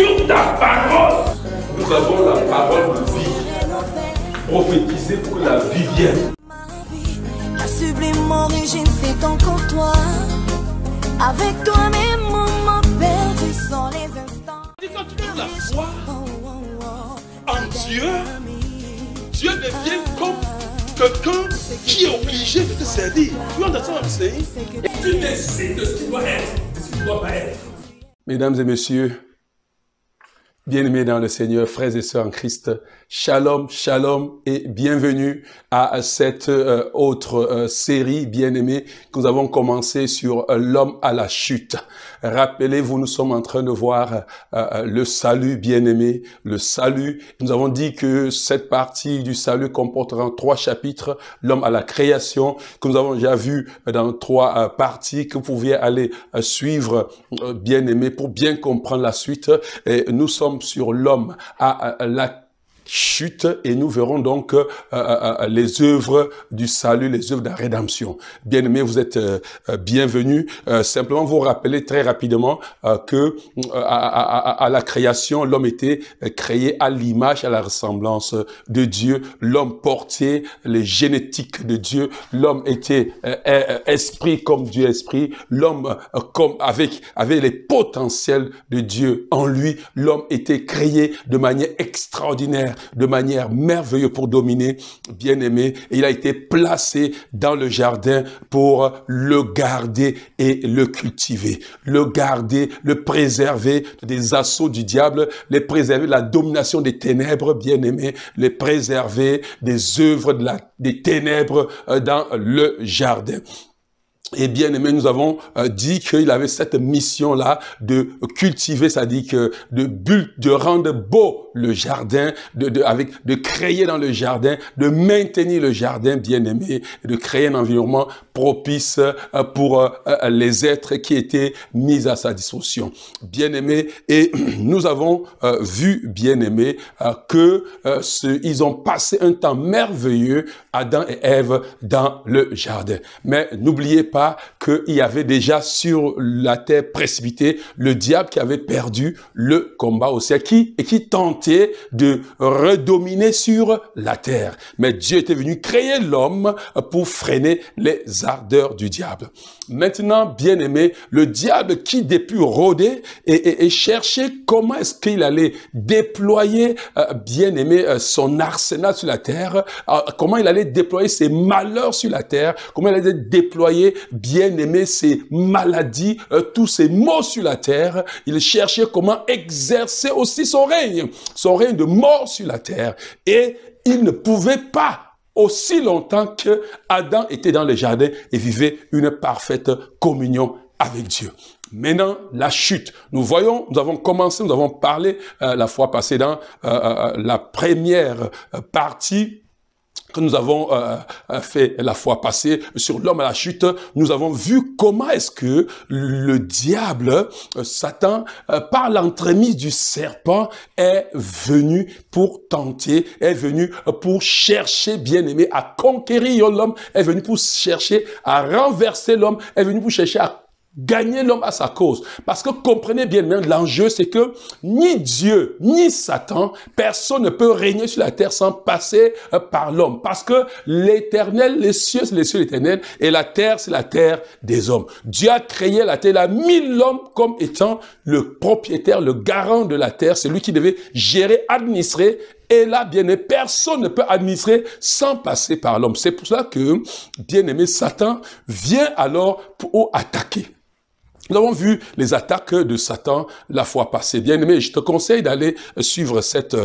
sur ta parole. Nous avons la parole de vie. Prophétiser pour que la vie vienne. La sublime origine, c'est encore toi. Avec toi, mes moments perdus sont les instants. Quand tu as la foi en Dieu, Dieu devient comme quelqu'un qui est obligé de te servir. Tu entends ça, c'est? Tu décides de ce qu'il doit être, de ce qu'il ne doit pas être. Mesdames et messieurs, bien-aimés dans le Seigneur, frères et sœurs en Christ, shalom, shalom et bienvenue à cette autre série, bien-aimés, que nous avons commencé sur l'homme à la chute. Rappelez-vous, nous sommes en train de voir le salut, bien-aimé, le salut. Nous avons dit que cette partie du salut comportera 3 chapitres, l'homme à la création, que nous avons déjà vu dans 3 parties, que vous pouviez aller suivre, bien-aimé, pour bien comprendre la suite. Et nous sommes sur l'homme à la chute et nous verrons donc les œuvres du salut, les œuvres de la rédemption. Bien-aimés, vous êtes bienvenus. Simplement vous rappeler très rapidement que à la création, l'homme était créé à l'image, à la ressemblance de Dieu. L'homme portait les génétiques de Dieu. L'homme était esprit comme Dieu esprit. L'homme comme avait les potentiels de Dieu en lui. L'homme était créé de manière extraordinaire, de manière merveilleuse pour dominer, bien-aimé. Et il a été placé dans le jardin pour le garder et le cultiver. Le garder, le préserver des assauts du diable, les préserver de la domination des ténèbres, bien-aimé, les préserver des œuvres des ténèbres dans le jardin. Et bien aimé, nous avons dit qu'il avait cette mission-là de cultiver, c'est-à-dire que de rendre beau le jardin, de créer dans le jardin, de maintenir le jardin, bien aimé, de créer un environnement propice pour les êtres qui étaient mis à sa disposition. Bien aimé, et nous avons vu, bien aimé, que ils ont passé un temps merveilleux, Adam et Ève, dans le jardin. Mais n'oubliez pas qu'il y avait déjà sur la terre précipitée le diable qui avait perdu le combat au ciel, qui tentait de redominer sur la terre. Mais Dieu était venu créer l'homme pour freiner les ardeurs du diable. Maintenant, bien aimé, le diable qui depuis rôdait et cherchait comment est-ce qu'il allait déployer, bien aimé, son arsenal sur la terre, comment il allait déployer ses malheurs sur la terre, comment il allait déployer, bien aimé, ses maladies, tous ses maux sur la terre. Il cherchait comment exercer aussi son règne de mort sur la terre. Et il ne pouvait pas, aussi longtemps que Adam était dans le jardin et vivait une parfaite communion avec Dieu. Maintenant, la chute. Nous avons parlé la fois passée dans la première partie que nous avons fait la fois passée sur l'homme à la chute. Nous avons vu comment est-ce que le diable, Satan, par l'entremise du serpent, est venu pour tenter, est venu pour chercher, bien aimé, à conquérir l'homme, est venu pour chercher à renverser l'homme, est venu pour chercher à gagner l'homme à sa cause. Parce que comprenez bien, l'enjeu, c'est que ni Dieu, ni Satan, personne ne peut régner sur la terre sans passer par l'homme. Parce que l'éternel, les cieux, c'est les cieux éternels, et la terre, c'est la terre des hommes. Dieu a créé la terre, il a mis l'homme comme étant le propriétaire, le garant de la terre. C'est lui qui devait gérer, administrer. Et là, bien aimé, personne ne peut administrer sans passer par l'homme. C'est pour cela que, bien aimé, Satan vient alors pour attaquer. Nous avons vu les attaques de Satan la fois passée. Bien aimé, je te conseille d'aller suivre cette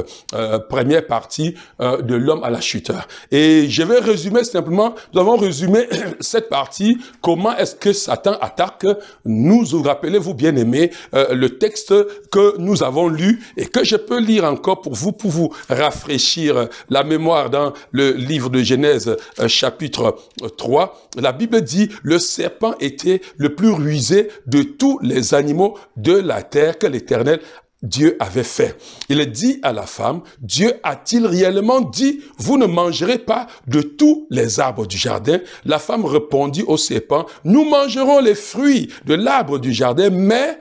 première partie de l'homme à la chute. Et je vais résumer simplement, nous avons résumé cette partie, comment est-ce que Satan attaque. Vous rappelez-vous, bien aimé, le texte que nous avons lu et que je peux lire encore pour vous rafraîchir la mémoire dans le livre de Genèse chapitre 3. La Bible dit, le serpent était le plus rusé de tous les animaux de la terre que l'Éternel Dieu avait fait. Il dit à la femme, Dieu a-t-il réellement dit, vous ne mangerez pas de tous les arbres du jardin? La femme répondit au serpent, nous mangerons les fruits de l'arbre du jardin, mais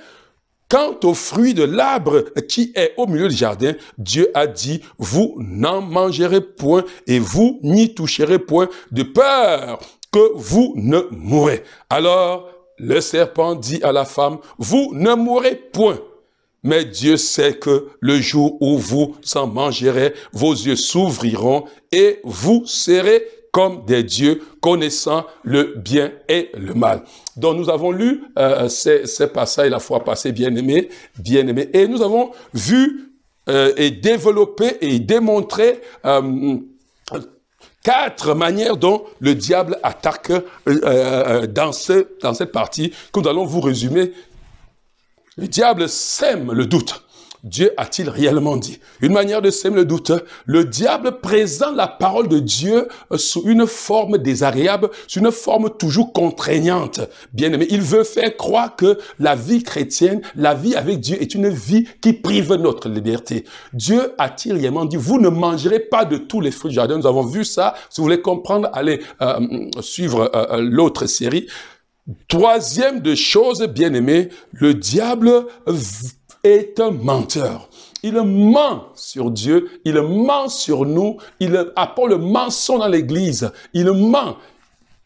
quant au fruit de l'arbre qui est au milieu du jardin, Dieu a dit, vous n'en mangerez point et vous n'y toucherez point de peur que vous ne mourrez. Alors, le serpent dit à la femme, vous ne mourrez point. Mais Dieu sait que le jour où vous en mangerez, vos yeux s'ouvriront et vous serez comme des dieux, connaissant le bien et le mal. Donc nous avons lu ces passages la fois passée, bien-aimés, et nous avons vu et développé et démontré 4 manières dont le diable attaque dans cette partie que nous allons vous résumer. Le diable sème le doute. Dieu a-t-il réellement dit? Une manière de sème le doute. Le diable présente la parole de Dieu sous une forme désagréable, sous une forme toujours contraignante. Bien aimé, il veut faire croire que la vie chrétienne, la vie avec Dieu est une vie qui prive notre liberté. Dieu a-t-il réellement dit, vous ne mangerez pas de tous les fruits du jardin. Nous avons vu ça. Si vous voulez comprendre, allez suivre l'autre série. Troisième de choses, bien aimé, le diable est un menteur. Il ment sur Dieu, il ment sur nous, il apporte le mensonge dans l'église, il ment.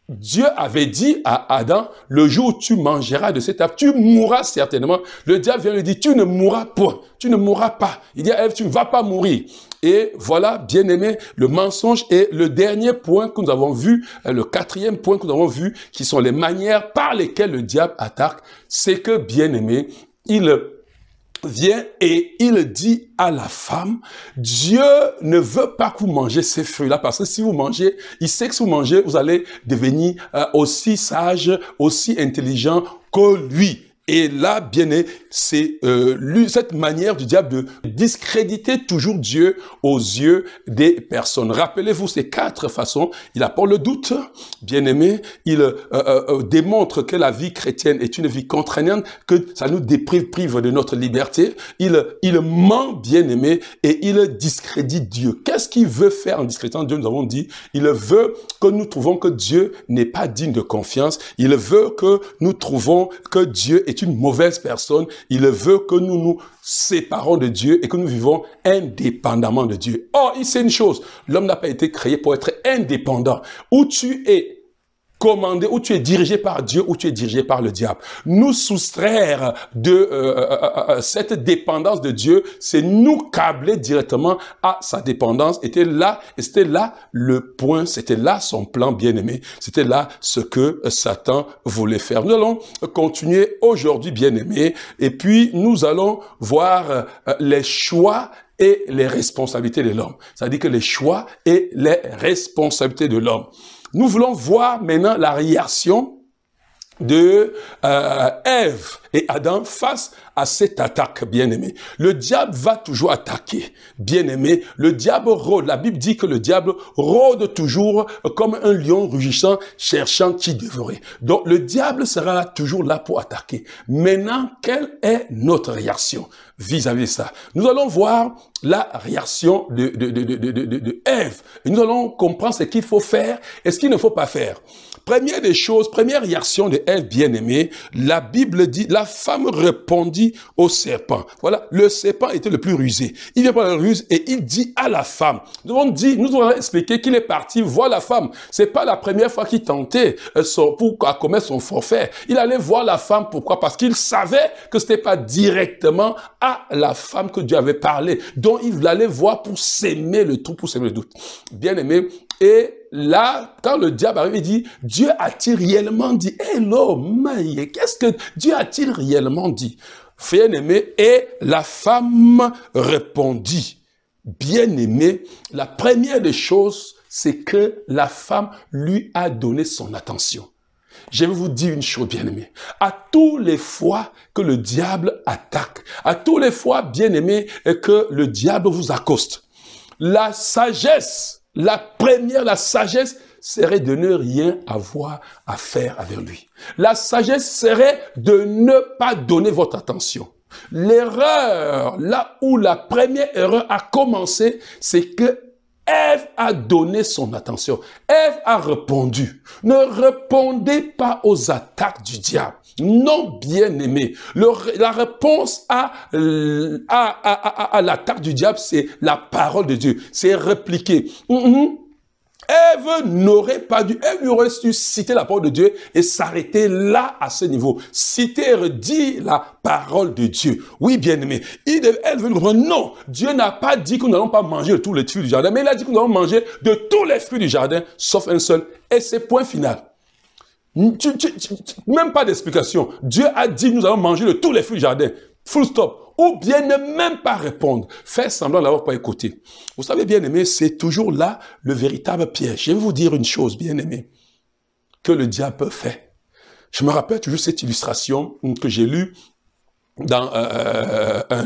Dieu avait dit à Adam, le jour où tu mangeras de cet arbre, tu mourras certainement. Le diable vient lui dire, tu ne mourras point, tu ne mourras pas. Il dit à Ève, tu ne vas pas mourir. Et voilà, bien aimé, le mensonge est le dernier point que nous avons vu, le 4e point que nous avons vu, qui sont les manières par lesquelles le diable attaque, c'est que, bien aimé, il vient et il dit à la femme, Dieu ne veut pas que vous mangez ces fruits-là, parce que si vous mangez, il sait que si vous mangez, vous allez devenir aussi sage, aussi intelligent que lui. Et là, bien aimé, c'est cette manière du diable de discréditer toujours Dieu aux yeux des personnes. Rappelez-vous ces 4 façons. Il apporte le doute, bien aimé. Il démontre que la vie chrétienne est une vie contraignante, que ça nous prive de notre liberté. Il ment, bien aimé, et il discrédite Dieu. Qu'est-ce qu'il veut faire en discréditant Dieu? Nous avons dit, il veut que nous trouvons que Dieu n'est pas digne de confiance. Il veut que nous trouvons que Dieu est une mauvaise personne. Il veut que nous nous séparons de Dieu et que nous vivons indépendamment de Dieu. Or, il sait une chose, l'homme n'a pas été créé pour être indépendant. Où tu es commandé, où tu es dirigé par Dieu, où tu es dirigé par le diable. Nous soustraire de cette dépendance de Dieu, c'est nous câbler directement à sa dépendance. C'était là le point, c'était là son plan bien-aimé, c'était là ce que Satan voulait faire. Nous allons continuer aujourd'hui, bien-aimé, et puis nous allons voir les choix et les responsabilités de l'homme. C'est-à-dire que les choix et les responsabilités de l'homme. Nous voulons voir maintenant la réaction de Ève et Adam face à cette attaque, bien-aimé. Le diable va toujours attaquer, bien-aimé. Le diable rôde. La Bible dit que le diable rôde toujours comme un lion rugissant, cherchant qui dévorer. Donc, le diable sera toujours là pour attaquer. Maintenant, quelle est notre réaction vis-à-vis de ça? Nous allons voir la réaction de Ève. Et nous allons comprendre ce qu'il faut faire et ce qu'il ne faut pas faire. Première des choses, première réaction de Ève, bien-aimée, la Bible dit, la femme répondit au serpent. Voilà, le serpent était le plus rusé. Il vient par la ruse et il dit à la femme. Nous allons expliquer qu'il est parti voir la femme. C'est pas la première fois qu'il tentait pour commettre son forfait. Il allait voir la femme, pourquoi? Parce qu'il savait que c'était pas directement à la femme que Dieu avait parlé. Donc il allait voir pour s'aimer le tout, pour s'aimer le doute. Bien-aimé, et là, quand le diable arrive, il dit, Dieu a-t-il réellement dit? Hello, Maïe, qu'est-ce que Dieu a-t-il réellement dit? Bien-aimé, et la femme répondit. Bien-aimé, la première des choses, c'est que la femme lui a donné son attention. Je vais vous dire une chose, bien-aimé. À tous les fois que le diable attaque, à tous les fois, bien-aimé, que le diable vous accoste, la sagesse, la sagesse serait de ne rien avoir à faire avec lui. La sagesse serait de ne pas donner votre attention. L'erreur, là où la première erreur a commencé, c'est que Ève a donné son attention. Ève a répondu. Ne répondez pas aux attaques du diable. Non, bien-aimé. La réponse à l'attaque du diable, c'est la parole de Dieu. C'est répliquer. Ève n'aurait pas dû, Ève aurait dû citer la parole de Dieu et s'arrêter là à ce niveau. Citer et redire la parole de Dieu. Oui, bien-aimé. Elle veut comprendre, non, Dieu n'a pas dit que nous n'allons pas manger de tous les fruits du jardin, mais il a dit que nous allons manger de tous les fruits du jardin, sauf un seul. Et c'est point final. Même pas d'explication. Dieu a dit nous allons manger de tous les fruits du jardin. Full stop. Ou bien ne même pas répondre. Faire semblant d'avoir pas écouté. Vous savez, bien-aimé, c'est toujours là le véritable piège. Je vais vous dire une chose, bien-aimé, que le diable fait. Je me rappelle toujours cette illustration que j'ai lue dans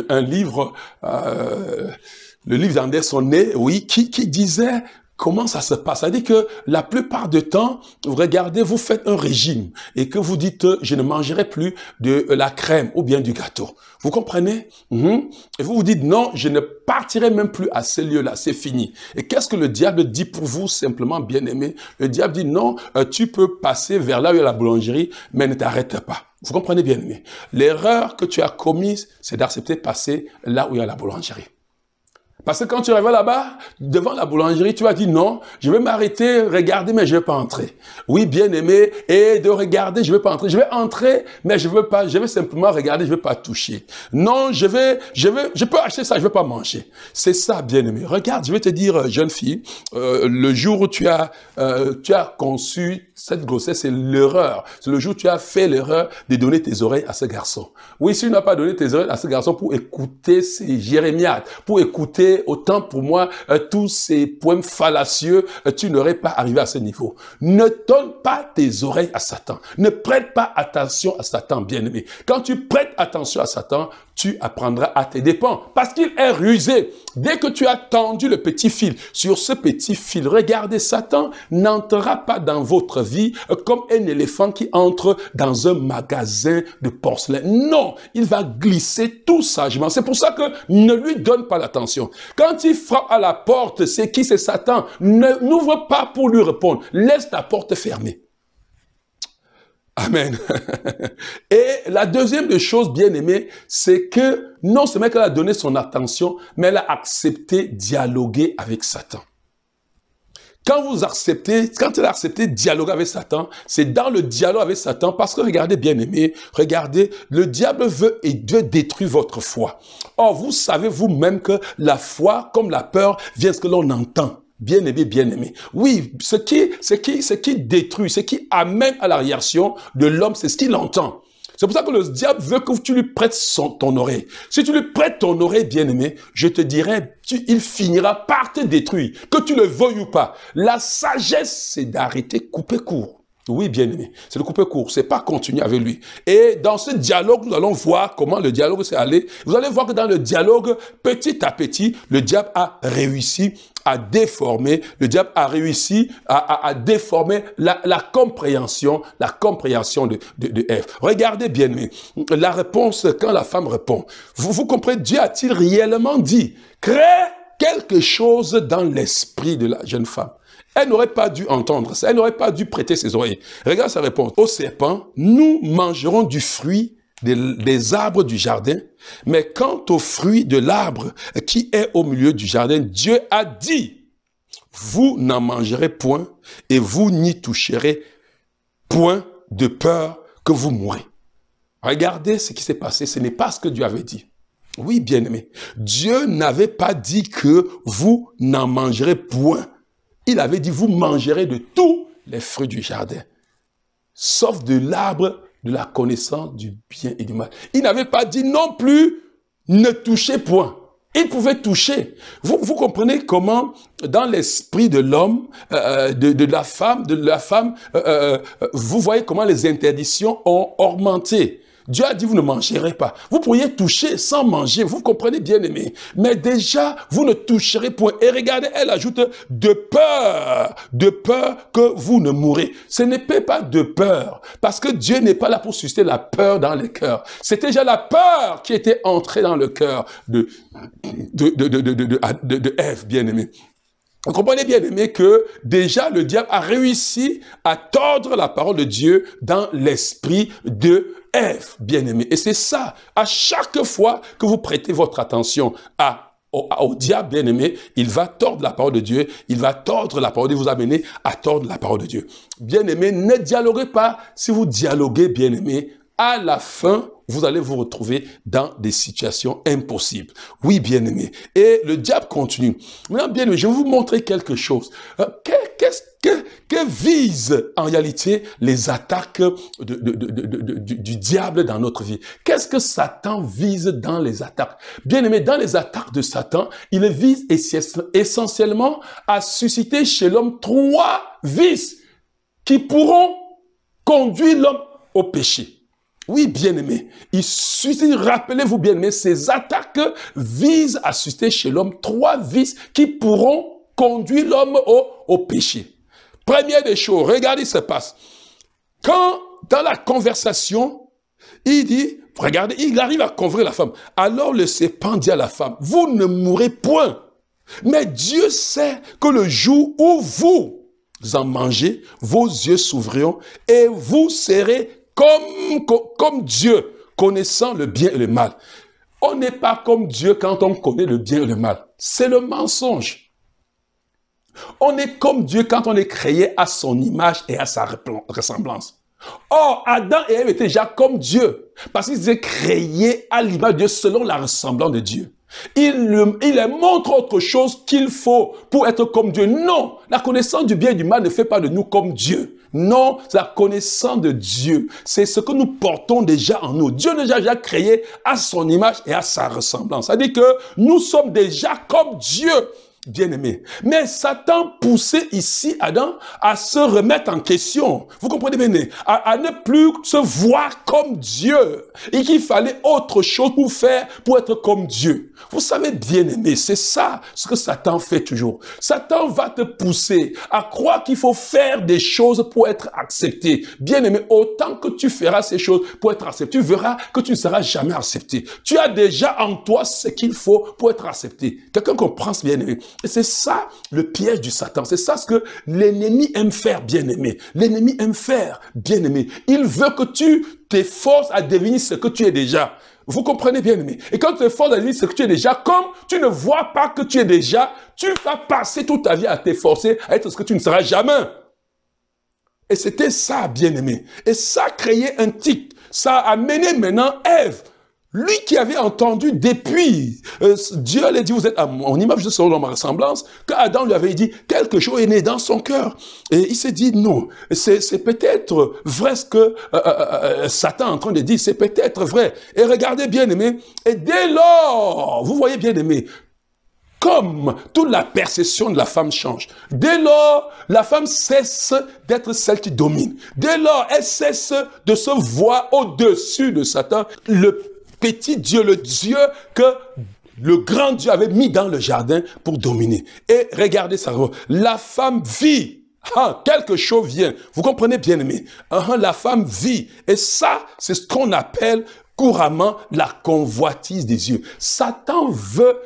un livre, le livre d'Anderson, oui, qui disait comment ça se passe. Ça dit que la plupart du temps, vous regardez, vous faites un régime et que vous dites, je ne mangerai plus de la crème ou bien du gâteau. Vous comprenez? Et vous vous dites, non, je ne partirai même plus à ce lieu-là, c'est fini. Et qu'est-ce que le diable dit pour vous, simplement, bien-aimé? Le diable dit, non, tu peux passer vers là où il y a la boulangerie, mais ne t'arrête pas. Vous comprenez, bien-aimé? L'erreur que tu as commise, c'est d'accepter de passer là où il y a la boulangerie. Parce que quand tu arrives là-bas, devant la boulangerie, tu vas dire non, je vais m'arrêter, regarder, mais je ne vais pas entrer. Oui, bien aimé, et de regarder, je ne vais pas entrer. Je vais entrer, mais je veux pas, je vais simplement regarder, je ne vais pas toucher. Non, je peux acheter ça, je ne vais pas manger. C'est ça, bien aimé. Regarde, je vais te dire, jeune fille, le jour où tu as conçu cette grossesse, c'est l'erreur. C'est le jour où tu as fait l'erreur de donner tes oreilles à ce garçon. Oui, si tu n'as pas donné tes oreilles à ce garçon pour écouter ses jérémiades, pour écouter autant pour moi, tous ces poèmes fallacieux, tu n'aurais pas arrivé à ce niveau. Ne donne pas tes oreilles à Satan. Ne prête pas attention à Satan, bien-aimé. Quand tu prêtes attention à Satan, tu apprendras à tes dépens. Parce qu'il est rusé. Dès que tu as tendu le petit fil, sur ce petit fil, regardez, Satan n'entrera pas dans votre vie comme un éléphant qui entre dans un magasin de porcelaine. Non, il va glisser tout sagement. C'est pour ça que ne lui donne pas l'attention. Quand il frappe à la porte, c'est qui? C'est Satan. N'ouvre pas pour lui répondre. Laisse ta porte fermée. Amen. Et la deuxième des choses, bien aimée, c'est que non seulement qu'elle a donné son attention, mais elle a accepté de dialoguer avec Satan. Quand elle a accepté de dialoguer avec Satan, c'est dans le dialogue avec Satan, parce que regardez, bien aimé, regardez, le diable veut détruire votre foi. Or, vous savez vous-même que la foi, comme la peur, vient de ce que l'on entend. Bien-aimé, bien-aimé. Oui, ce qui détruit, ce qui amène à la réaction de l'homme, c'est ce qu'il entend. C'est pour ça que le diable veut que tu lui prêtes ton oreille. Si tu lui prêtes ton oreille, bien-aimé, je te dirais, il finira par te détruire, que tu le veuilles ou pas. La sagesse, c'est d'arrêter, couper court. Oui, bien-aimé, c'est de couper court, c'est pas continuer avec lui. Et dans ce dialogue, nous allons voir comment le dialogue s'est allé. Vous allez voir que dans le dialogue, petit à petit, le diable a réussi à déformer, le diable a réussi à déformer la compréhension de Ève. Regardez bien, mais la réponse, quand la femme répond, vous comprenez, Dieu a-t-il réellement dit, crée quelque chose dans l'esprit de la jeune femme? Elle n'aurait pas dû entendre ça, elle n'aurait pas dû prêter ses oreilles. Regarde sa réponse. Au serpent, nous mangerons du fruit des arbres du jardin, mais quant au fruit de l'arbre qui est au milieu du jardin, Dieu a dit, vous n'en mangerez point et vous n'y toucherez point de peur que vous mourrez. Regardez ce qui s'est passé, ce n'est pas ce que Dieu avait dit. Oui, bien-aimé, Dieu n'avait pas dit que vous n'en mangerez point. Il avait dit, vous mangerez de tous les fruits du jardin, sauf de l'arbre de la connaissance du bien et du mal. Il n'avait pas dit non plus, ne touchez point. Il pouvait toucher. Vous comprenez comment, dans l'esprit de l'homme, de la femme, vous voyez comment les interdictions ont augmenté. Dieu a dit, vous ne mangerez pas. Vous pourriez toucher sans manger, vous comprenez, bien aimé. Mais déjà, vous ne toucherez point. Et regardez, elle ajoute de peur que vous ne mourrez. Ce n'est pas de peur, parce que Dieu n'est pas là pour susciter la peur dans les cœurs. C'était déjà la peur qui était entrée dans le cœur de Ève, bien aimé. Vous comprenez bien, aimé, que déjà le diable a réussi à tordre la parole de Dieu dans l'esprit de Ève, bien aimé. Et c'est ça, à chaque fois que vous prêtez votre attention au diable, bien aimé, il va tordre la parole de Dieu, il va tordre la parole de Dieu, vous amener à tordre la parole de Dieu. Bien aimé, ne dialoguez pas. Si vous dialoguez, bien aimé, à la fin, vous allez vous retrouver dans des situations impossibles. Oui, bien-aimé. Et le diable continue. Maintenant, bien-aimé, je vais vous montrer quelque chose. Que visent en réalité les attaques du diable dans notre vie? Qu'est-ce que Satan vise dans les attaques? Bien-aimé, dans les attaques de Satan, il vise essentiellement à susciter chez l'homme 3 vices qui pourront conduire l'homme au péché. Oui, bien-aimé, rappelez-vous, bien-aimé, ces attaques visent à susciter chez l'homme 3 vices qui pourront conduire l'homme au péché. Première des choses, regardez ce qui se passe. Quand, dans la conversation, il dit, regardez, il arrive à convaincre la femme. Alors le serpent dit à la femme, vous ne mourrez point. Mais Dieu sait que le jour où vous en mangez, vos yeux s'ouvriront et vous serez comme Dieu, connaissant le bien et le mal. On n'est pas comme Dieu quand on connaît le bien et le mal. C'est le mensonge. On est comme Dieu quand on est créé à son image et à sa ressemblance. Or, Adam et Ève étaient déjà comme Dieu, parce qu'ils étaient créés à l'image de Dieu, selon la ressemblance de Dieu. Il leur montre autre chose qu'il faut pour être comme Dieu. Non, la connaissance du bien et du mal ne fait pas de nous comme Dieu. Non, la connaissance de Dieu, c'est ce que nous portons déjà en nous. Dieu nous a déjà créé à son image et à sa ressemblance. C'est-à-dire que nous sommes déjà comme Dieu. Bien-aimé. Mais Satan poussait ici Adam à se remettre en question. Vous comprenez bien? À ne plus se voir comme Dieu. Et qu'il fallait autre chose pour être comme Dieu. Vous savez, bien-aimé, c'est ça ce que Satan fait toujours. Satan va te pousser à croire qu'il faut faire des choses pour être accepté. Bien-aimé, autant que tu feras ces choses pour être accepté, tu verras que tu ne seras jamais accepté. Tu as déjà en toi ce qu'il faut pour être accepté. Quelqu'un comprend ce bien-aimé? Et c'est ça le piège du Satan. C'est ça ce que l'ennemi aime faire, bien-aimé. L'ennemi aime faire, bien-aimé. Il veut que tu t'efforces à devenir ce que tu es déjà. Vous comprenez, bien-aimé? Et quand tu t'efforces à devenir ce que tu es déjà, comme tu ne vois pas que tu es déjà, tu vas passer toute ta vie à t'efforcer à être ce que tu ne seras jamais. Et c'était ça, bien-aimé. Et ça a créé un tic. Ça a amené maintenant Ève. Lui qui avait entendu depuis, Dieu lui a dit, vous êtes à mon image, selon ma ressemblance, qu'Adam lui avait dit, quelque chose est né dans son cœur. Et il s'est dit, non, c'est peut-être vrai ce que Satan est en train de dire, c'est peut-être vrai. Et regardez bien aimé, et dès lors, vous voyez bien aimé, comme toute la perception de la femme change. Dès lors, la femme cesse d'être celle qui domine. Dès lors, elle cesse de se voir au-dessus de Satan, le petit Dieu, le Dieu que le grand Dieu avait mis dans le jardin pour dominer. Et regardez ça, la femme vit. Quelque chose vient. Vous comprenez bien aimé? La femme vit. Et ça, c'est ce qu'on appelle couramment la convoitise des yeux. Satan veut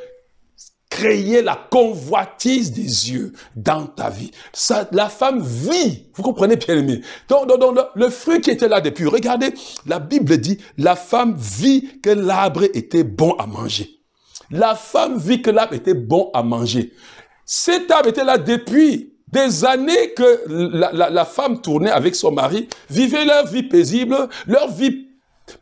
créer la convoitise des yeux dans ta vie. Ça, la femme vit. Vous comprenez bien aimé? Donc, le fruit qui était là depuis, regardez, la Bible dit, la femme vit que l'arbre était bon à manger. La femme vit que l'arbre était bon à manger. Cet arbre était là depuis des années que la femme tournait avec son mari, vivait leur vie paisible, leur vie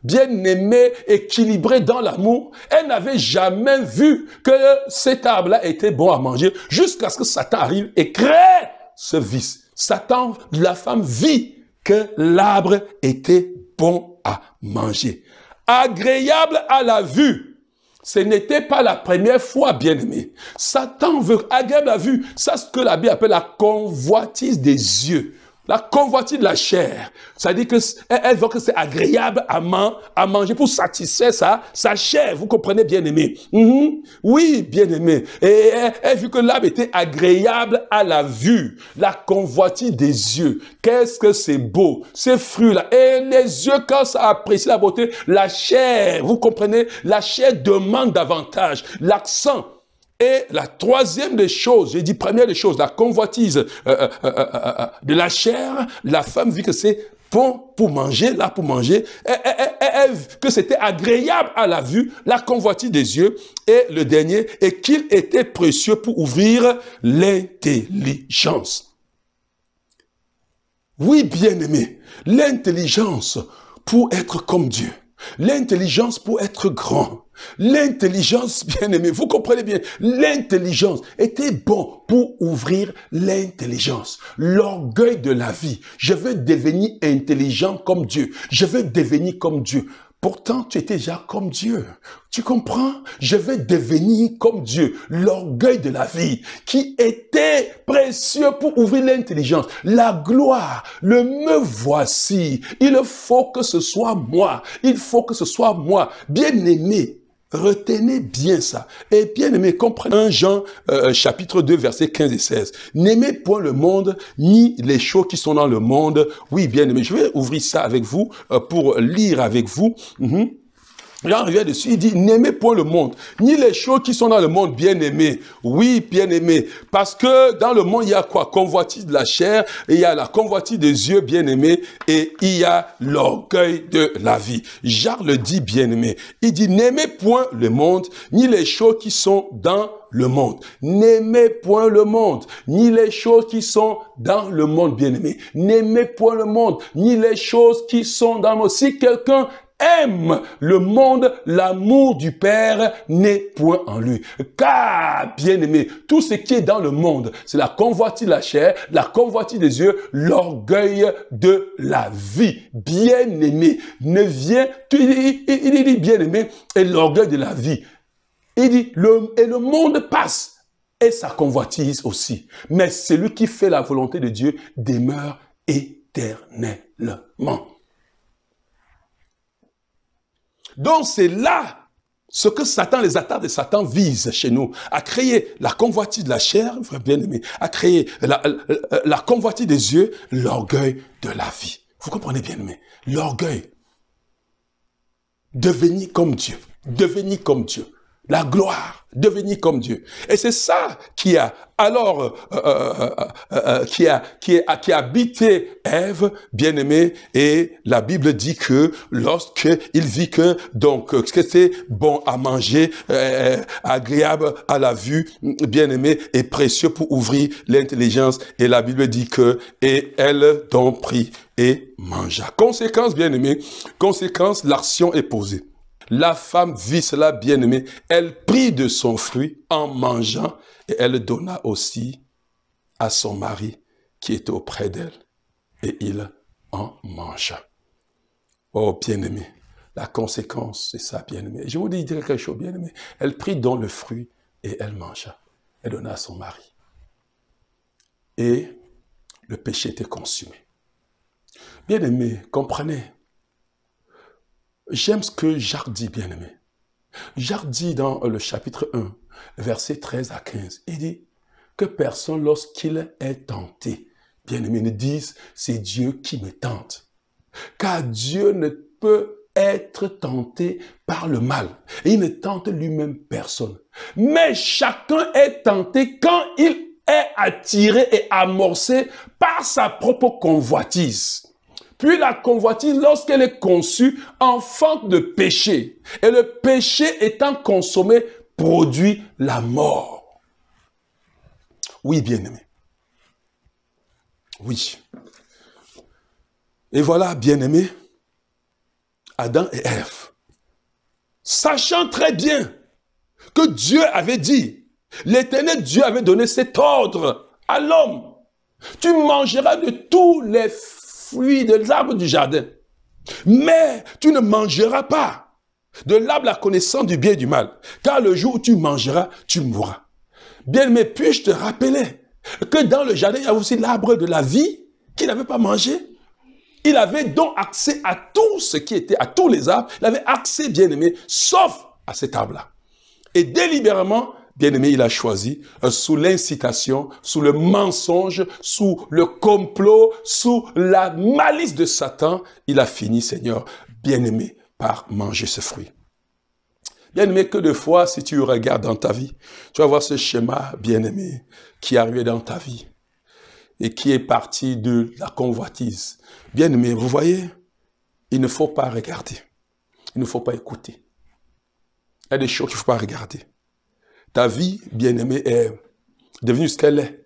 bien-aimée, équilibrée dans l'amour. Elle n'avait jamais vu que cet arbre-là était bon à manger jusqu'à ce que Satan arrive et crée ce vice. Satan, la femme vit que l'arbre était bon à manger. Agréable à la vue. Ce n'était pas la première fois, bien-aimé. Satan veut agréable à la vue. C'est ce que la Bible appelle la convoitise des yeux. La convoitise de la chair. C'est-à-dire qu'elle veut que c'est agréable à manger pour satisfaire sa chair. Vous comprenez, bien-aimé? Oui, bien-aimé. Et elle vu que l'arbre était agréable à la vue. La convoitise des yeux. Qu'est-ce que c'est beau, ces fruits-là. Et les yeux, quand ça apprécie la beauté, la chair, vous comprenez? La chair demande davantage. L'accent. Et la troisième des choses, j'ai dit première des choses, la convoitise de la chair, la femme vit que c'est bon pour manger, là pour manger, que c'était agréable à la vue, la convoitise des yeux, et le dernier, et qu'il était précieux pour ouvrir l'intelligence. Oui, bien-aimé, l'intelligence pour être comme Dieu. L'intelligence pour être grand. L'intelligence, bien-aimé, vous comprenez bien, l'intelligence était bon pour ouvrir l'intelligence. L'orgueil de la vie. Je veux devenir intelligent comme Dieu. Je veux devenir comme Dieu. Pourtant, tu étais déjà comme Dieu. Tu comprends? Je veux devenir comme Dieu. L'orgueil de la vie qui était précieux pour ouvrir l'intelligence. La gloire, le me voici. Il faut que ce soit moi. Il faut que ce soit moi. Bien-aimé, retenez bien ça. Et bien-aimé, comprenez 1 Jean chapitre 2, versets 15 et 16. N'aimez point le monde, ni les choses qui sont dans le monde. Oui, bien-aimé, je vais ouvrir ça avec vous pour lire avec vous. Jean revient dessus, il dit, n'aimez point le monde, ni les choses qui sont dans le monde, bien-aimés. Oui, bien-aimés. Parce que dans le monde, il y a quoi? Convoitise de la chair, et il y a la convoitise des yeux, bien-aimés, et il y a l'orgueil de la vie. Jean le dit, bien-aimé. Il dit, n'aimez point le monde, ni les choses qui sont dans le monde. N'aimez point le monde, ni les choses qui sont dans le monde, bien-aimé. N'aimez point le monde, ni les choses qui sont dans le monde. Si quelqu'un aime le monde, l'amour du Père n'est point en lui. Car, bien-aimé, tout ce qui est dans le monde, c'est la convoitise de la chair, la convoitise des yeux, l'orgueil de la vie. Bien-aimé, ne vient, il dit bien-aimé, et l'orgueil de la vie. Il dit, le monde passe, et sa convoitise aussi. Mais celui qui fait la volonté de Dieu demeure éternellement. Donc c'est là ce que Satan, les attaques de Satan visent chez nous, à créer la convoitise de la chair, bien aimé, à créer la convoitise des yeux, l'orgueil de la vie. Vous comprenez bien aimé? L'orgueil. Devenir comme Dieu. Devenir comme Dieu. La gloire, devenir comme Dieu. Et c'est ça qui a alors qui a habité Ève, bien-aimée, et la Bible dit que lorsqu'il vit que c'était bon à manger, agréable à la vue, bien-aimé, et précieux pour ouvrir l'intelligence, et la Bible dit que et elle donc prit et mangea. Conséquence, bien-aimé, conséquence, l'action est posée. La femme vit cela, bien-aimée, elle prit de son fruit en mangeant et elle donna aussi à son mari qui était auprès d'elle et il en mangea. Oh, bien-aimé, la conséquence, c'est ça, bien-aimé. Je vous dis quelque chose, bien-aimé. Elle prit donc le fruit et elle mangea. Elle donna à son mari. Et le péché était consumé. Bien-aimé, comprenez. J'aime ce que Jacques dit, bien-aimé. Jacques dit dans le chapitre 1, versets 13 à 15, il dit que personne, lorsqu'il est tenté, bien-aimé, ne dise « c'est Dieu qui me tente ». Car Dieu ne peut être tenté par le mal. Et il ne tente lui-même personne. Mais chacun est tenté quand il est attiré et amorcé par sa propre convoitise. Puis la convoitise, lorsqu'elle est conçue, enfante de péché. Et le péché étant consommé, produit la mort. Oui, bien-aimé. Oui. Et voilà, bien-aimé, Adam et Ève, sachant très bien que Dieu avait dit, l'Éternel Dieu avait donné cet ordre à l'homme. Tu mangeras de tous les fruits des arbres du jardin. Mais tu ne mangeras pas de l'arbre la connaissance du bien et du mal. Car le jour où tu mangeras, tu mourras. Bien-aimé, puis-je te rappeler que dans le jardin, il y a aussi l'arbre de la vie qu'il n'avait pas mangé. Il avait donc accès à tout ce qui était, à tous les arbres. Il avait accès, bien-aimé, sauf à cet arbre-là. Et délibérément, bien-aimé, il a choisi, sous l'incitation, sous le mensonge, sous le complot, sous la malice de Satan, il a fini, Seigneur, bien-aimé, par manger ce fruit. Bien-aimé, que de fois, si tu regardes dans ta vie, tu vas voir ce schéma, bien-aimé, qui est arrivé dans ta vie et qui est parti de la convoitise. Bien-aimé, vous voyez, il ne faut pas regarder. Il ne faut pas écouter. Il y a des choses qu'il ne faut pas regarder. Ta vie, bien-aimé, est devenue ce qu'elle est.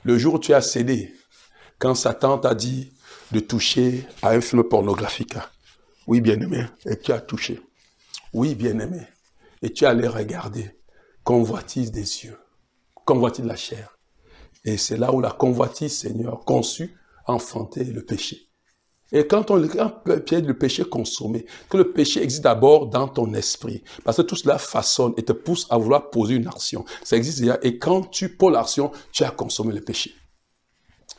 Le jour où tu as cédé, quand Satan t'a dit de toucher à un film pornographique. Oui, bien-aimé, et tu as touché. Oui, bien-aimé, et tu allais regarder. Convoitise des yeux, convoitise de la chair. Et c'est là où la convoitise, Seigneur, conçue, a enfanté le péché. Et quand le péché consommé, que le péché existe d'abord dans ton esprit, parce que tout cela façonne et te pousse à vouloir poser une action. Ça existe déjà, et quand tu poses l'action, tu as consommé le péché.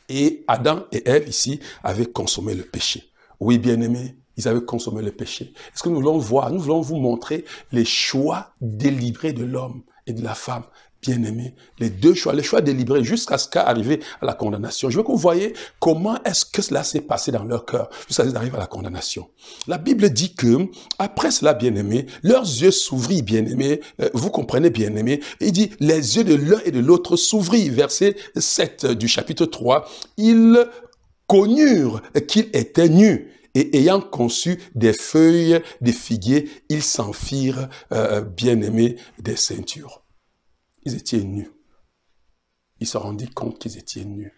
Et Adam et Ève ici avaient consommé le péché. Oui, bien-aimés, ils avaient consommé le péché. Est-ce que nous voulons voir, nous voulons vous montrer les choix délibérés de l'homme et de la femme. Bien-aimés, les deux choix, les choix délibérés jusqu'à ce qu'arriver à la condamnation. Je veux que vous voyez comment est-ce que cela s'est passé dans leur cœur jusqu'à ce qu'ils arrivent à la condamnation. La Bible dit que, après cela, bien-aimés, leurs yeux s'ouvrirent, bien-aimés, vous comprenez, bien-aimés, il dit, les yeux de l'un et de l'autre s'ouvrirent, verset 7 du chapitre 3, ils connurent qu'ils étaient nus. Et ayant conçu des feuilles de figuier, ils s'en firent, bien-aimés, des ceintures. Ils étaient nus. Ils se rendirent compte qu'ils étaient nus.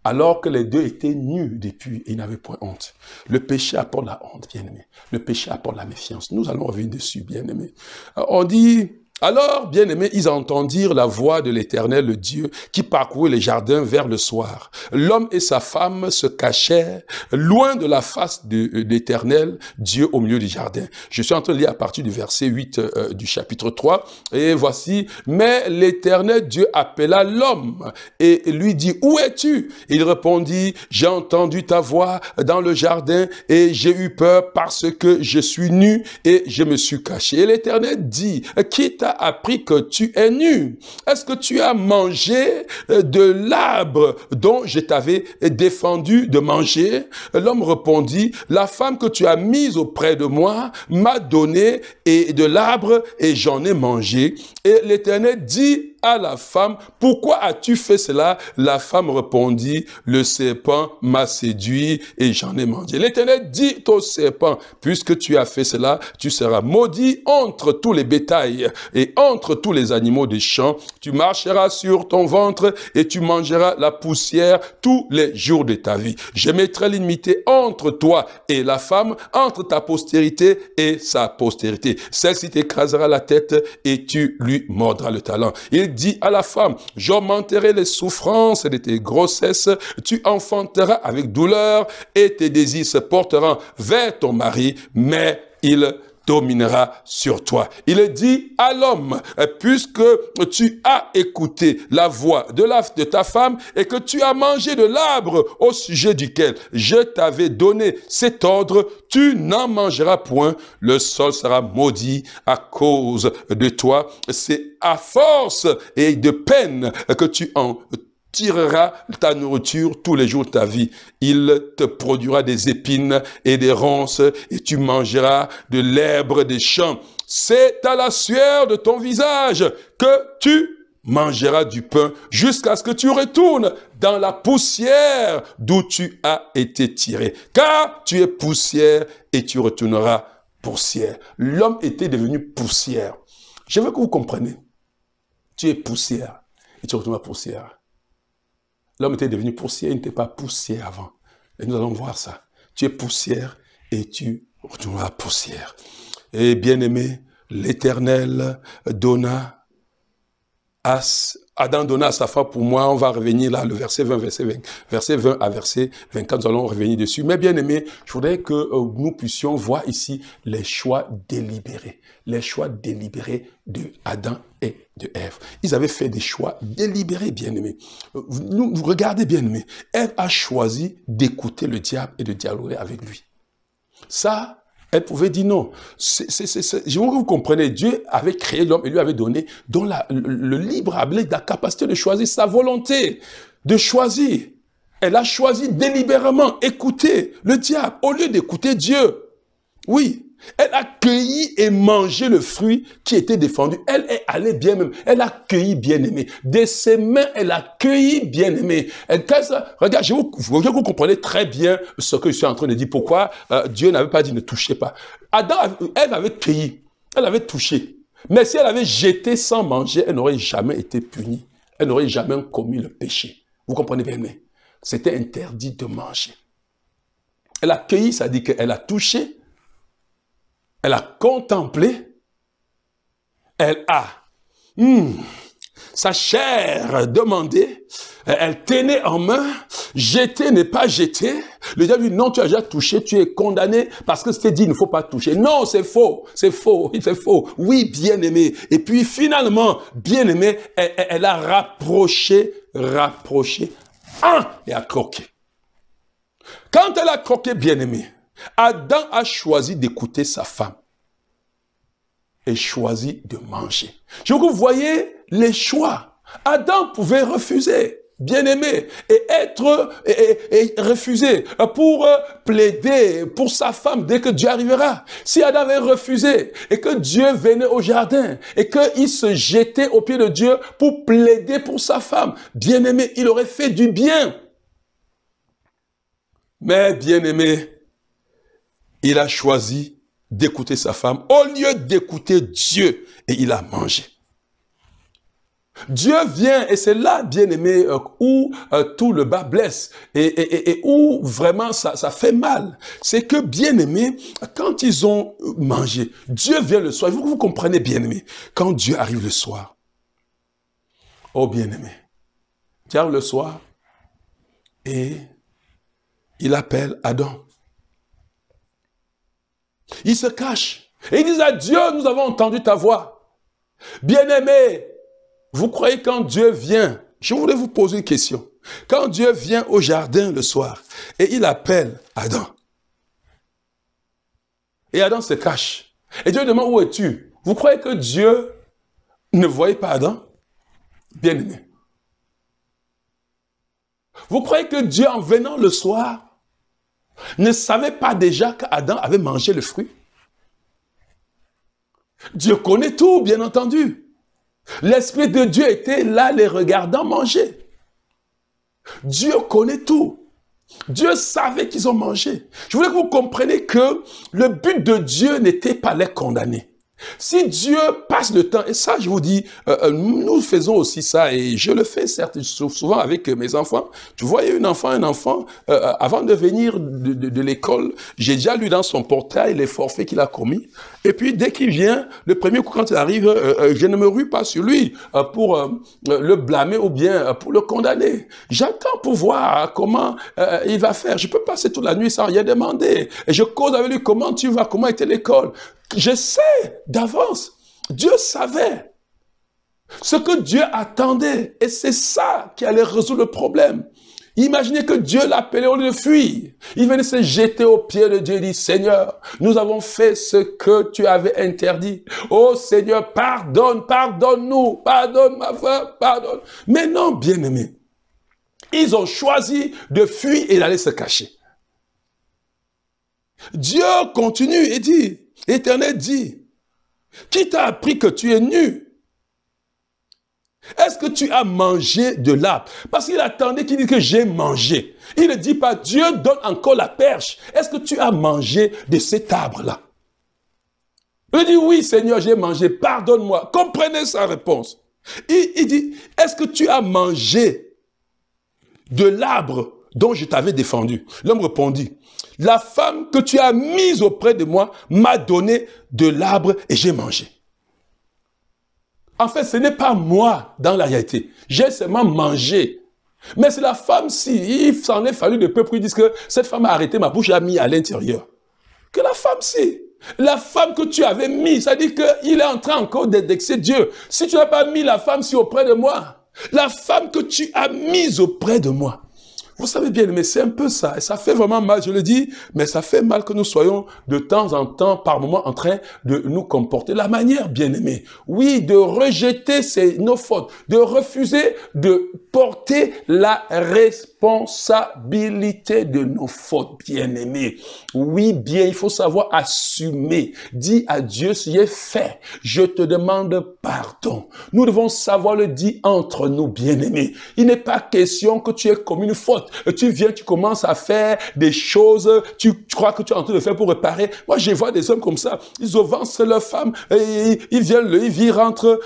Alors que les deux étaient nus depuis, ils n'avaient point honte. Le péché apporte la honte, bien-aimé. Le péché apporte la méfiance. Nous allons revenir dessus, bien-aimé. On dit... Alors, bien-aimés, ils entendirent la voix de l'Éternel, le Dieu, qui parcourait les jardins vers le soir. L'homme et sa femme se cachèrent loin de la face de l'Éternel, Dieu au milieu du jardin. Je suis en train de lire à partir du verset 8 du chapitre 3. Et voici, mais l'Éternel Dieu appela l'homme et lui dit, où es-tu? Il répondit, j'ai entendu ta voix dans le jardin et j'ai eu peur parce que je suis nu et je me suis caché. Et l'Éternel dit, qui t'a appris que tu es nu? Est-ce que tu as mangé de l'arbre dont je t'avais défendu de manger? L'homme répondit, la femme que tu as mise auprès de moi m'a donné de l'arbre et j'en ai mangé. Et l'Éternel dit à la femme, pourquoi as-tu fait cela? La femme répondit, le serpent m'a séduit et j'en ai mangé. L'Éternel dit au serpent, puisque tu as fait cela, tu seras maudit entre tous les bétails et entre tous les animaux des champs. Tu marcheras sur ton ventre et tu mangeras la poussière tous les jours de ta vie. Je mettrai l'inimité entre toi et la femme, entre ta postérité et sa postérité. Celle-ci t'écrasera la tête et tu lui mordras le talon. Il dit à la femme, j'augmenterai les souffrances de tes grossesses, tu enfanteras avec douleur et tes désirs se porteront vers ton mari, mais il dominera sur toi. Il dit à l'homme, puisque tu as écouté la voix de ta femme et que tu as mangé de l'arbre au sujet duquel je t'avais donné cet ordre, tu n'en mangeras point, le sol sera maudit à cause de toi. C'est à force et de peine que tu en tirera ta nourriture tous les jours de ta vie. Il te produira des épines et des ronces et tu mangeras de l'herbe des champs. C'est à la sueur de ton visage que tu mangeras du pain jusqu'à ce que tu retournes dans la poussière d'où tu as été tiré. Car tu es poussière et tu retourneras poussière. L'homme était devenu poussière. Je veux que vous compreniez. Tu es poussière et tu retourneras poussière. L'homme était devenu poussière, il n'était pas poussière avant. Et nous allons voir ça. Tu es poussière et tu retourneras poussière. Et bien aimé, l'Éternel donna Adam donna à sa femme, pour moi, on va revenir là, le verset 20, verset 20 à verset 24, nous allons revenir dessus. Mais bien aimé, je voudrais que nous puissions voir ici les choix délibérés de Adam et de Ève. Ils avaient fait des choix délibérés, bien aimés. Vous regardez, bien aimé, Ève a choisi d'écouter le diable et de dialoguer avec lui. Ça, elle pouvait dire non. Je veux que vous compreniez, Dieu avait créé l'homme et lui avait donné le libre arbitre, la capacité de choisir sa volonté, de choisir. Elle a choisi délibérément écouter le diable au lieu d'écouter Dieu. Oui. Elle a cueilli et mangé le fruit qui était défendu. Elle est allée bien même. Elle a cueilli bien-aimé. De ses mains, elle a cueilli bien-aimé. Regarde, je vous comprenez très bien ce que je suis en train de dire. Pourquoi Dieu n'avait pas dit ne touchez pas. Elle avait cueilli. Elle avait touché. Mais si elle avait jeté sans manger, elle n'aurait jamais été punie. Elle n'aurait jamais commis le péché. Vous comprenez bien, mais c'était interdit de manger. Elle a cueilli, ça dit qu'elle a touché. Elle a contemplé, elle a sa chair demandé, elle tenait en main, jeter n'est pas jeter. Le diable dit non, tu as déjà touché, tu es condamné parce que c'était dit il ne faut pas toucher. Non, c'est faux, c'est faux, c'est faux. Oui, bien-aimé. Et puis finalement, bien-aimé, elle a rapproché, et a croqué. Quand elle a croqué, bien-aimé, Adam a choisi d'écouter sa femme et choisi de manger. Je vous voyez les choix. Adam pouvait refuser, bien-aimé, et refuser pour plaider pour sa femme dès que Dieu arrivera. Si Adam avait refusé et que Dieu venait au jardin et qu'il se jetait aux pieds de Dieu pour plaider pour sa femme, bien-aimé, il aurait fait du bien. Mais bien-aimé, il a choisi d'écouter sa femme au lieu d'écouter Dieu et il a mangé. Dieu vient et c'est là, bien-aimé, où tout le bas blesse et où vraiment ça fait mal. C'est que, bien-aimé, quand ils ont mangé, Dieu vient le soir. Vous comprenez, bien-aimé, quand Dieu arrive le soir, oh bien-aimé, Dieu arrive le soir et il appelle Adam. Il se cache. Et il dit à Dieu, nous avons entendu ta voix. Bien-aimé, vous croyez quand Dieu vient, je voulais vous poser une question. Quand Dieu vient au jardin le soir, et il appelle Adam. Et Adam se cache. Et Dieu demande, où es-tu? Vous croyez que Dieu ne voyait pas Adam? Bien-aimé. Vous croyez que Dieu, en venant le soir, ne savait pas déjà qu'Adam avait mangé le fruit? Dieu connaît tout, bien entendu. L'Esprit de Dieu était là, les regardant manger. Dieu connaît tout. Dieu savait qu'ils ont mangé. Je voulais que vous compreniez que le but de Dieu n'était pas les condamner. Si Dieu passe le temps, et ça je vous dis, nous faisons aussi ça, et je le fais certes souvent avec mes enfants. Tu voyais un enfant, avant de venir de l'école, j'ai déjà lu dans son portail les forfaits qu'il a commis. Et puis dès qu'il vient, le premier coup quand il arrive, je ne me rue pas sur lui pour le blâmer ou bien pour le condamner. J'attends pour voir comment il va faire. Je peux passer toute la nuit sans rien demander. Et je cause avec lui, comment tu vas, comment était l'école. Je sais d'avance, Dieu savait ce que Dieu attendait et c'est ça qui allait résoudre le problème. Imaginez que Dieu l'appelait au lieu de fuir. Il venait se jeter aux pieds de Dieu et dit, Seigneur, nous avons fait ce que tu avais interdit. Oh Seigneur, pardonne, pardonne-nous, pardonne ma femme, pardonne. Mais non, bien-aimés, ils ont choisi de fuir et d'aller se cacher. Dieu continue et dit, l'Éternel dit, qui t'a appris que tu es nu? Est-ce que tu as mangé de l'arbre? Parce qu'il attendait qu'il dise que j'ai mangé. Il ne dit pas, Dieu donne encore la perche. Est-ce que tu as mangé de cet arbre-là? Il dit, oui Seigneur, j'ai mangé, pardonne-moi. Comprenez sa réponse. Il dit, est-ce que tu as mangé de l'arbre dont je t'avais défendu? L'homme répondit, la femme que tu as mise auprès de moi m'a donné de l'arbre et j'ai mangé. En fait, ce n'est pas moi dans la réalité. J'ai seulement mangé. Mais c'est la femme-ci. Il s'en est fallu de peu pour qu'ils disent que cette femme a arrêté ma bouche et a mis à l'intérieur. Que la femme-ci. La femme que tu avais mise, ça dit qu'il est en train encore d'indexer Dieu. Si tu n'as pas mis la femme-ci auprès de moi, la femme que tu as mise auprès de moi. Vous savez bien, mais c'est un peu ça. Et ça fait vraiment mal, je le dis, mais ça fait mal que nous soyons de temps en temps, par moment, en train de nous comporter. La manière, bien aimé, oui, de rejeter nos fautes, de refuser de porter la responsabilité de nos fautes, bien aimé. Oui, bien, il faut savoir assumer. Dis à Dieu, si j'ai fait, je te demande pardon. Nous devons savoir le dire entre nous, bien aimé. Il n'est pas question que tu aies commis une faute. Tu viens, tu commences à faire des choses, tu crois que tu es en train de faire pour réparer. Moi, je vois des hommes comme ça, ils offensent leur femme, et ils rentrent,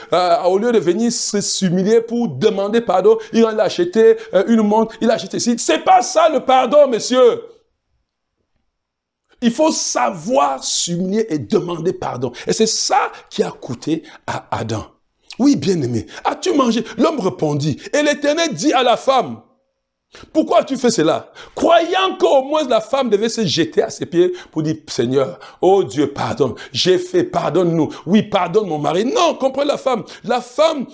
au lieu de venir s'humilier pour demander pardon, il a acheté une montre, il a acheté ci. C'est pas ça le pardon, messieurs. Il faut savoir s'humilier et demander pardon. Et c'est ça qui a coûté à Adam. Oui, bien-aimé, as-tu mangé? L'homme répondit, et l'Éternel dit à la femme, pourquoi tu fais cela? Croyant qu'au moins la femme devait se jeter à ses pieds pour dire, Seigneur, oh Dieu, pardonne, j'ai fait, pardonne-nous. Oui, pardonne mon mari. Non, comprenez la femme. La femme,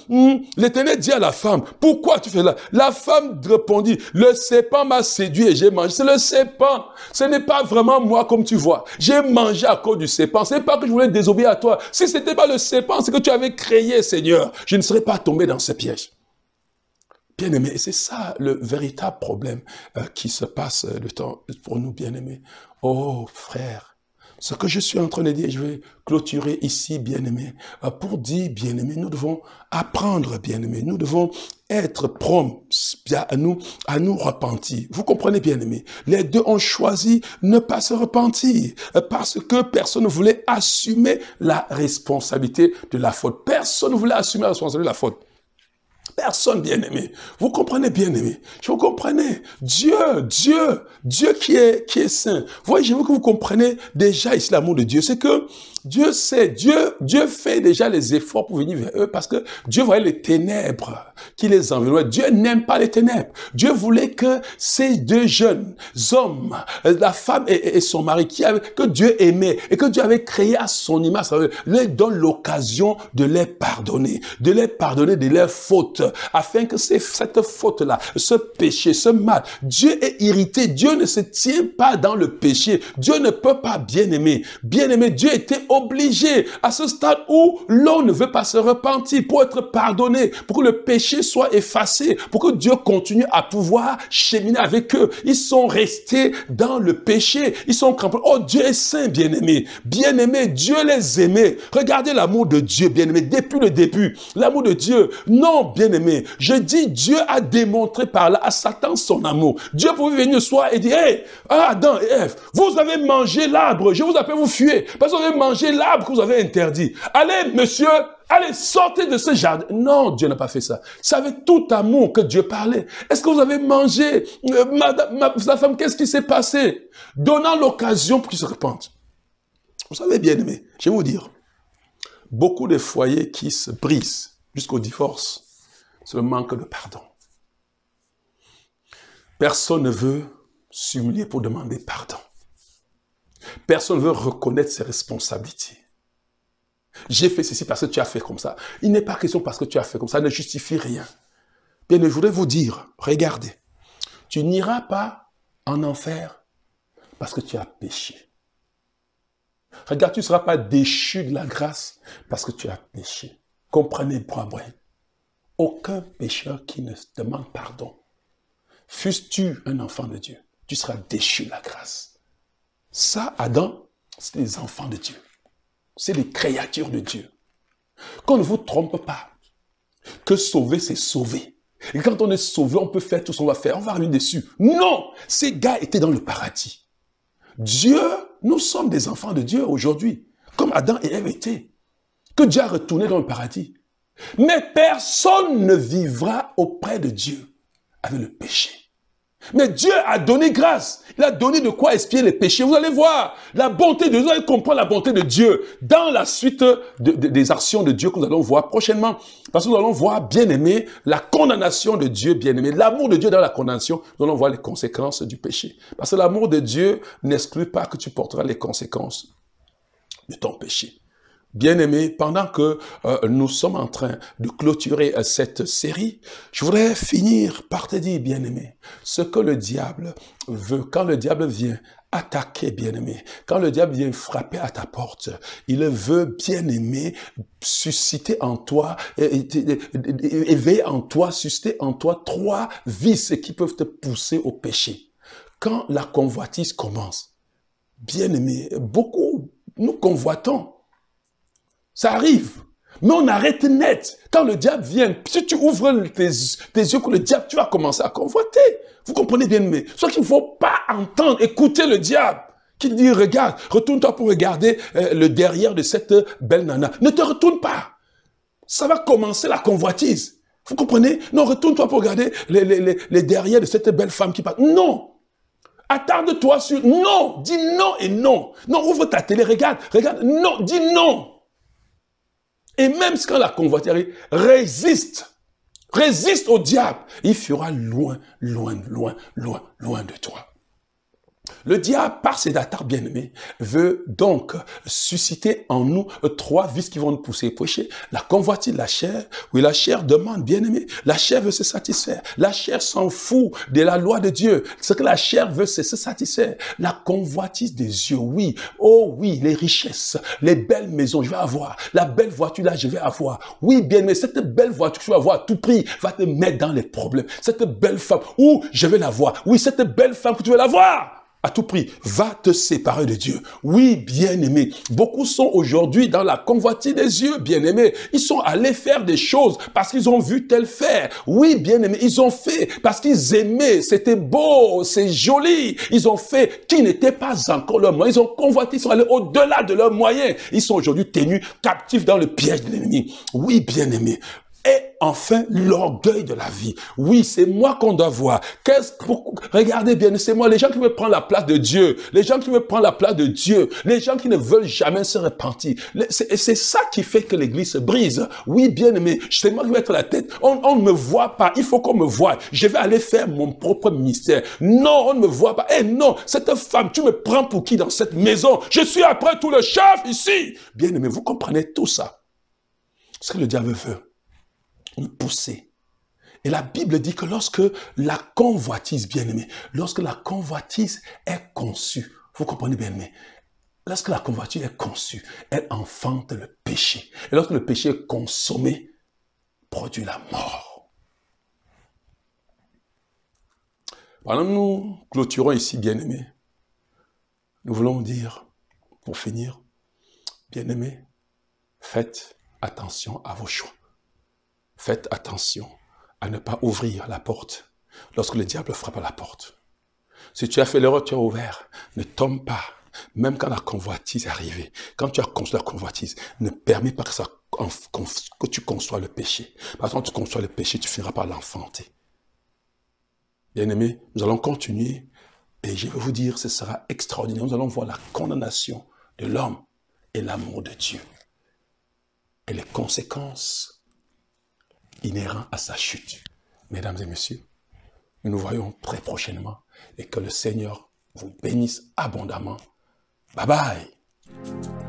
l'Éternel dit à la femme, pourquoi tu fais cela? La femme répondit, le serpent m'a séduit et j'ai mangé. C'est le serpent. Ce n'est pas vraiment moi comme tu vois. J'ai mangé à cause du serpent. Ce n'est pas que je voulais désobéir à toi. Si ce n'était pas le serpent, c'est que tu avais créé, Seigneur. Je ne serais pas tombé dans ce piège. Bien-aimés, et c'est ça le véritable problème qui se passe le temps pour nous, bien-aimés. Oh, frère, ce que je suis en train de dire, je vais clôturer ici, bien-aimés, pour dire, bien-aimés, nous devons apprendre, bien-aimés, nous devons être prompts à nous repentir. Vous comprenez, bien-aimés, les deux ont choisi ne pas se repentir parce que personne ne voulait assumer la responsabilité de la faute. Personne ne voulait assumer la responsabilité de la faute. Personne, bien-aimé. Vous comprenez, bien-aimé. Je vous comprenez. Dieu qui est saint. Voyez, je veux que vous compreniez déjà ici l'amour de Dieu. C'est que Dieu sait, Dieu fait déjà les efforts pour venir vers eux parce que Dieu voyait les ténèbres qui les environnaient. Dieu n'aime pas les ténèbres. Dieu voulait que ces deux jeunes hommes, la femme et son mari, que Dieu aimait et que Dieu avait créé à son image, leur donne l'occasion de les pardonner de leurs fautes, afin que cette faute-là, ce péché, ce mal, Dieu est irrité. Dieu ne se tient pas dans le péché. Dieu ne peut pas bien aimer. Bien aimer, Dieu était obligé à ce stade où l'on ne veut pas se repentir pour être pardonné, pour que le péché soit effacé, pour que Dieu continue à pouvoir cheminer avec eux. Ils sont restés dans le péché. Ils sont crampés. Oh, Dieu est saint, bien-aimé. Bien-aimé, Dieu les aimait. Regardez l'amour de Dieu, bien-aimé, depuis le début. L'amour de Dieu. Non, bien-aimé. Je dis, Dieu a démontré par là à Satan son amour. Dieu pouvait venir le soir et dire, hey, Adam et Ève, vous avez mangé l'arbre. Je vous appelle, vous fuyez. Parce que vous avez mangé l'arbre que vous avez interdit. Allez, monsieur, allez, sortez de ce jardin. Non, Dieu n'a pas fait ça. C'est avec tout amour que Dieu parlait. Est-ce que vous avez mangé? La femme, qu'est-ce qui s'est passé? Donnant l'occasion pour qu'ils se repentent. Vous savez, bien-aimé, je vais vous dire, beaucoup de foyers qui se brisent jusqu'au divorce, c'est le manque de pardon. Personne ne veut s'humilier pour demander pardon. Personne ne veut reconnaître ses responsabilités. J'ai fait ceci parce que tu as fait comme ça. Il n'est pas question parce que tu as fait comme ça, ça ne justifie rien. Bien, je voudrais vous dire, regardez, tu n'iras pas en enfer parce que tu as péché. Regarde, tu ne seras pas déchu de la grâce parce que tu as péché. Comprenez-moi, aucun pécheur qui ne demande pardon, fûs-tu un enfant de Dieu, tu seras déchu de la grâce. Ça, Adam, c'est les enfants de Dieu. C'est les créatures de Dieu. Qu'on ne vous trompe pas, que sauver, c'est sauver. Et quand on est sauvé, on peut faire tout ce qu'on va faire, on va revenir dessus. Non, ces gars étaient dans le paradis. Dieu, nous sommes des enfants de Dieu aujourd'hui, comme Adam et Ève étaient. Que Dieu a retourné dans le paradis. Mais personne ne vivra auprès de Dieu avec le péché. Mais Dieu a donné grâce. Il a donné de quoi expier les péchés. Vous allez voir la bonté de Dieu. Vous allez comprendre la bonté de Dieu dans la suite des actions de Dieu que nous allons voir prochainement. Parce que nous allons voir, bien aimé, la condamnation de Dieu, bien aimé. L'amour de Dieu dans la condamnation. Nous allons voir les conséquences du péché. Parce que l'amour de Dieu n'exclut pas que tu porteras les conséquences de ton péché. Bien-aimés, pendant que nous sommes en train de clôturer cette série, je voudrais finir par te dire, bien-aimé, ce que le diable veut, quand le diable vient attaquer, bien-aimé, quand le diable vient frapper à ta porte, il veut, bien-aimé, susciter en toi, éveiller en toi, susciter en toi 3 vices qui peuvent te pousser au péché. Quand la convoitise commence, bien-aimé, beaucoup, nous convoitons. Ça arrive. Mais on arrête net. Quand le diable vient, si tu ouvres tes yeux pour le diable, tu vas commencer à convoiter. Vous comprenez bien, mais soit qu'il ne faut pas entendre, écouter le diable. Qui dit, regarde, retourne-toi pour regarder le derrière de cette belle nana. Ne te retourne pas. Ça va commencer la convoitise. Vous comprenez? Non, retourne-toi pour regarder les derrière de cette belle femme qui parle. Non. Attarde-toi sur non. Dis non et non. Non, ouvre ta télé, regarde. Non, dis non. Et même quand la convoitise arrive, résiste au diable. Il fera loin de toi. Le diable, par ses attaques bien-aimés, veut donc susciter en nous 3 vices qui vont nous pousser au péché. La convoitise de la chair, oui, la chair demande, bien-aimé, la chair veut se satisfaire. La chair s'en fout de la loi de Dieu. Ce que la chair veut, c'est se satisfaire. La convoitise des yeux, oui. Oh oui, les richesses, les belles maisons, je vais avoir. La belle voiture, là, je vais avoir. Oui, bien-aimé, cette belle voiture que tu vas avoir à tout prix va te mettre dans les problèmes. Cette belle femme, je vais la voir. Oui, cette belle femme que tu veux la voir. À tout prix, va te séparer de Dieu. Oui, bien-aimé, beaucoup sont aujourd'hui dans la convoitise des yeux, bien-aimé. Ils sont allés faire des choses parce qu'ils ont vu tel faire. Oui, bien-aimé, ils ont fait parce qu'ils aimaient, c'était beau, c'est joli. Ils ont fait qui n'était pas encore leur moyen. Ils ont convoité, ils sont allés au-delà de leurs moyens. Ils sont aujourd'hui tenus captifs dans le piège de l'ennemi. Oui, bien-aimé. Et enfin, l'orgueil de la vie. Oui, c'est moi qu'on doit voir. Regardez bien, c'est moi, les gens qui veulent prendre la place de Dieu, les gens qui veulent prendre la place de Dieu, les gens qui ne veulent jamais se repentir. C'est ça qui fait que l'église se brise. Oui, bien aimé, c'est moi qui vais être la tête. On ne me voit pas, il faut qu'on me voie. Je vais aller faire mon propre ministère. Non, on ne me voit pas. Eh non, cette femme, tu me prends pour qui dans cette maison? Je suis après tout le chef ici. Bien aimé, vous comprenez tout ça. Ce que le diable veut. Nous pousser. Et la Bible dit que lorsque la convoitise, bien-aimé, lorsque la convoitise est conçue, vous comprenez bien, mais lorsque la convoitise est conçue, elle enfante le péché. Et lorsque le péché est consommé, produit la mort. Pendant que nous clôturons ici, bien-aimé, nous voulons dire, pour finir, bien-aimé, faites attention à vos choix. Faites attention à ne pas ouvrir la porte lorsque le diable frappe à la porte. Si tu as fait l'erreur, tu as ouvert. Ne tombe pas. Même quand la convoitise est arrivée, quand tu as conçu la convoitise, ne permets pas que tu conçois le péché. Parce que quand tu conçois le péché, tu finiras par l'enfanter. Bien-aimés, nous allons continuer et je vais vous dire, ce sera extraordinaire. Nous allons voir la condamnation de l'homme et l'amour de Dieu. Et les conséquences inhérent à sa chute. Mesdames et messieurs, nous nous voyons très prochainement et que le Seigneur vous bénisse abondamment. Bye bye.